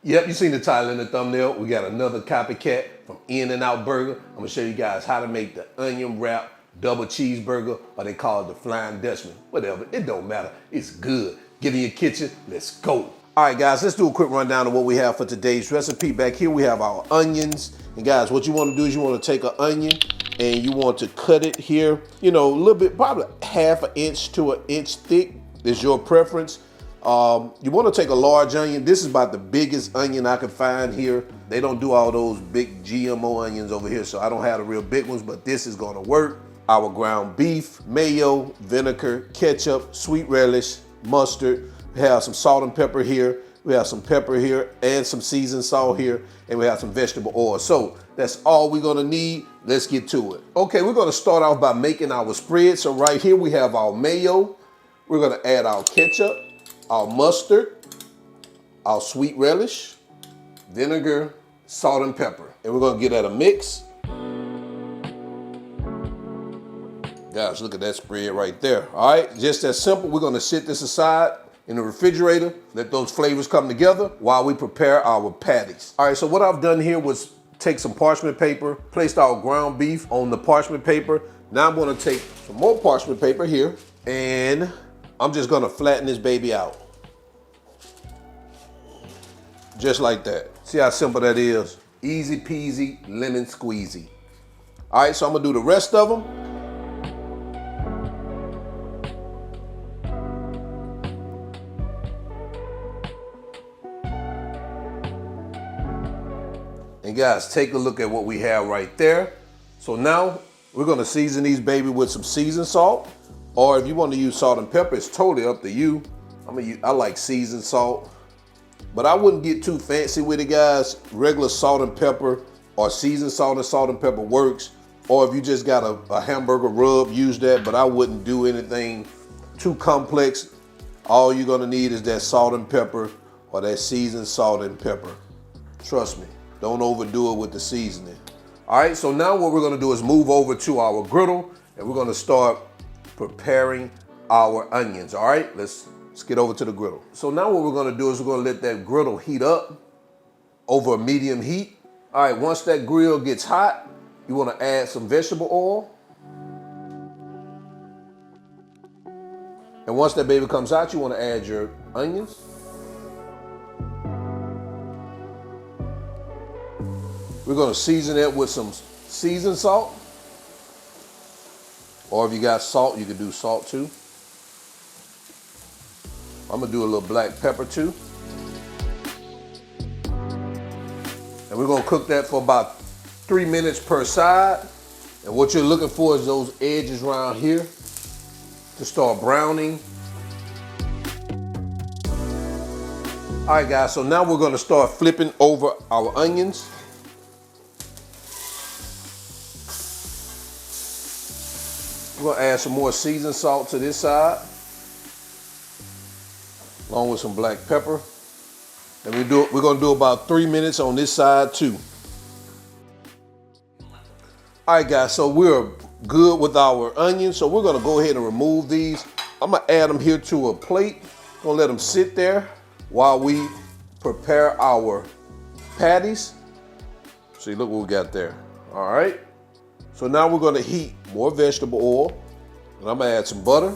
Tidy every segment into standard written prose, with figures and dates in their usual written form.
Yep, you seen the title in the thumbnail. We got another copycat from In-N-Out Burger. I'm gonna show you guys how to make the onion wrap double cheeseburger, or they call it the Flying Dutchman. Whatever, it don't matter. It's good. Get in your kitchen, let's go. All right, guys, let's do a quick rundown of what we have for today's recipe. Back here, we have our onions. And guys, what you wanna do is you wanna take an onion and you want to cut it here, you know, a little bit, probably half an inch to an inch thick is your preference. You want to take a large onion. This is about the biggest onion I can find here. They don't do all those big GMO onions over here, so I don't have the real big ones, but this is gonna work. Our ground beef, mayo, vinegar, ketchup, sweet relish, mustard. We have some salt and pepper here. We have some pepper here and some seasoned salt here, and we have some vegetable oil. So that's all we're gonna need. Let's get to it. Okay, we're gonna start off by making our spread. So right here we have our mayo. We're gonna add our ketchup, our mustard, our sweet relish, vinegar, salt and pepper. And we're gonna get that a mix. Guys, look at that spread right there. All right, just that simple. We're gonna sit this aside in the refrigerator, let those flavors come together while we prepare our patties. All right, so what I've done here was take some parchment paper, placed our ground beef on the parchment paper. Now I'm gonna take some more parchment paper here, and I'm just gonna flatten this baby out. Just like that. See how simple that is? Easy peasy, lemon squeezy. All right, so I'm gonna do the rest of them. And guys, take a look at what we have right there. So now we're gonna season these baby with some seasoned salt, or if you want to use salt and pepper, it's totally up to you. I like seasoned salt, but I wouldn't get too fancy with it, guys. Regular salt and pepper or seasoned salt and pepper works. Or if you just got a hamburger rub, use that, but I wouldn't do anything too complex. All you're gonna need is that salt and pepper or that seasoned salt and pepper. Trust me, don't overdo it with the seasoning. All right, so now what we're gonna do is move over to our griddle, and we're gonna start preparing our onions. All right, let's get over to the griddle. So now what we're gonna do is we're gonna let that griddle heat up over a medium heat. All right, once that grill gets hot, you wanna add some vegetable oil. And once that baby comes out, you wanna add your onions. We're gonna season it with some seasoned salt. Or if you got salt, you can do salt too. I'm gonna do a little black pepper too. And we're gonna cook that for about 3 minutes per side. And what you're looking for is those edges around here to start browning. All right, guys, so now we're gonna start flipping over our onions. We're gonna add some more seasoned salt to this side, along with some black pepper. And we're gonna do about 3 minutes on this side too. All right, guys, so we're good with our onions, so we're gonna go ahead and remove these. I'm gonna add them here to a plate. Gonna let them sit there while we prepare our patties. See, look what we got there. All right. So now we're gonna heat more vegetable oil, and I'm gonna add some butter.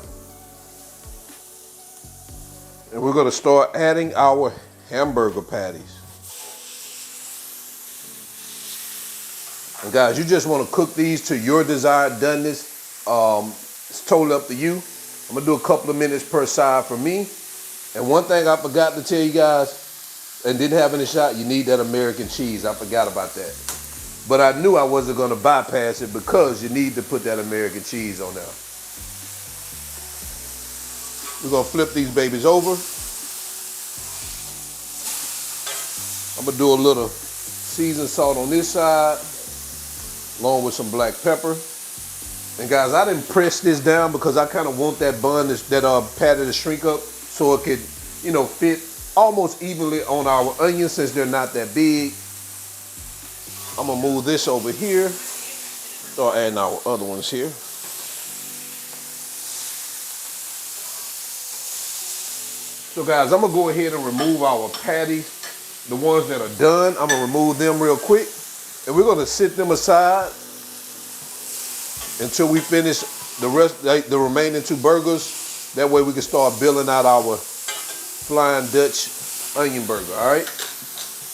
And we're gonna start adding our hamburger patties. And guys, you just wanna cook these to your desired doneness. It's totally up to you. I'm gonna do a couple of minutes per side for me. And one thing I forgot to tell you guys, and didn't have in the shot, you need that American cheese. I forgot about that. But I knew I wasn't gonna bypass it because you need to put that American cheese on there. We're gonna flip these babies over. I'm gonna do a little seasoned salt on this side, along with some black pepper. And guys, I didn't press this down because I kind of want that bun, that patty to shrink up so it could, you know, fit almost evenly on our onions since they're not that big. I'm gonna move this over here, start adding our other ones here. So guys, I'm gonna go ahead and remove our patties The ones that are done, I'm gonna remove them real quick. And we're gonna sit them aside until we finish the remaining 2 burgers. That way we can start building out our Flying Dutch onion burger, all right?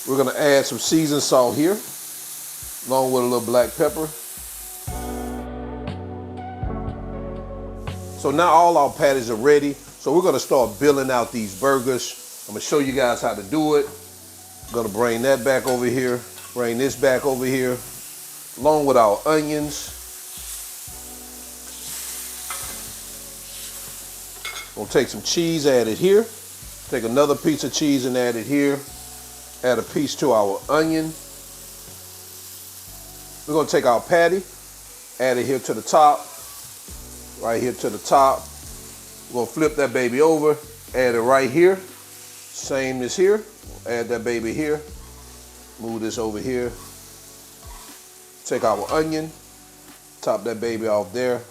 We're gonna add some seasoned salt here, along with a little black pepper. So now all our patties are ready. So we're gonna start building out these burgers. I'm gonna show you guys how to do it. I'm gonna bring that back over here, bring this back over here, along with our onions. We'll take some cheese, add it here. Take another piece of cheese and add it here. Add a piece to our onion. We're gonna take our patty, add it here to the top, right here to the top. We're gonna flip that baby over, add it right here. Same as here. Add that baby here. Move this over here. Take our onion, top that baby off there.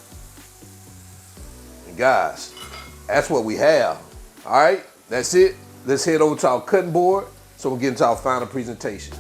And guys, that's what we have. All right, that's it. Let's head over to our cutting board so we'll get into our final presentation.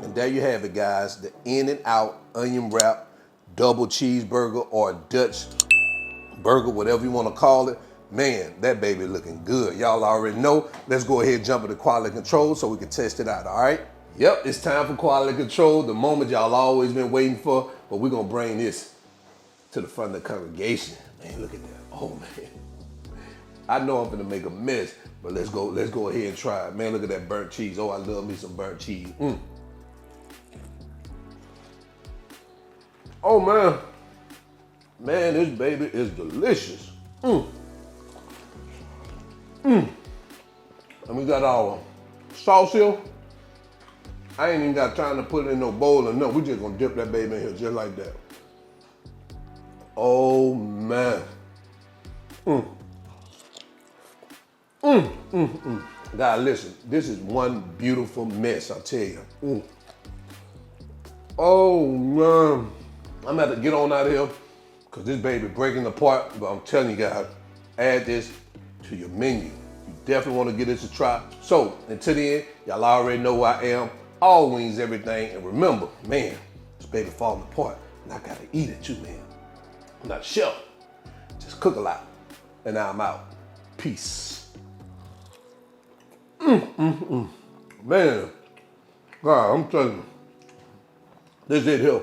And there you have it, guys, the In-N-Out onion wrap double cheeseburger or Dutch burger, whatever you want to call it. Man, that baby looking good. Y'all already know. Let's go ahead and jump into quality control so we can test it out, all right? Yep, it's time for quality control, the moment y'all always been waiting for, but we're gonna bring this to the front of the congregation. Man, look at that. Oh man. I know I'm gonna make a mess, but let's go ahead and try it. Man, look at that burnt cheese. Oh, I love me some burnt cheese. Oh man. Man, this baby is delicious. And we got our sauce here. I ain't even got time to put it in no bowl or nothing. We just gonna dip that baby in here just like that. Oh man. God, listen, this is one beautiful mess, I tell you. Oh man. I'm gonna have to get on out of here because this baby breaking apart, but I'm telling you guys, add this to your menu. You definitely want to give this a try. So until the end, y'all already know who I am. All wings, everything. And remember, man, this baby falling apart and I gotta eat it too, man. I'm not a chef, just cook a lot. And now I'm out. Peace. Man, God, I'm telling you, this is it here.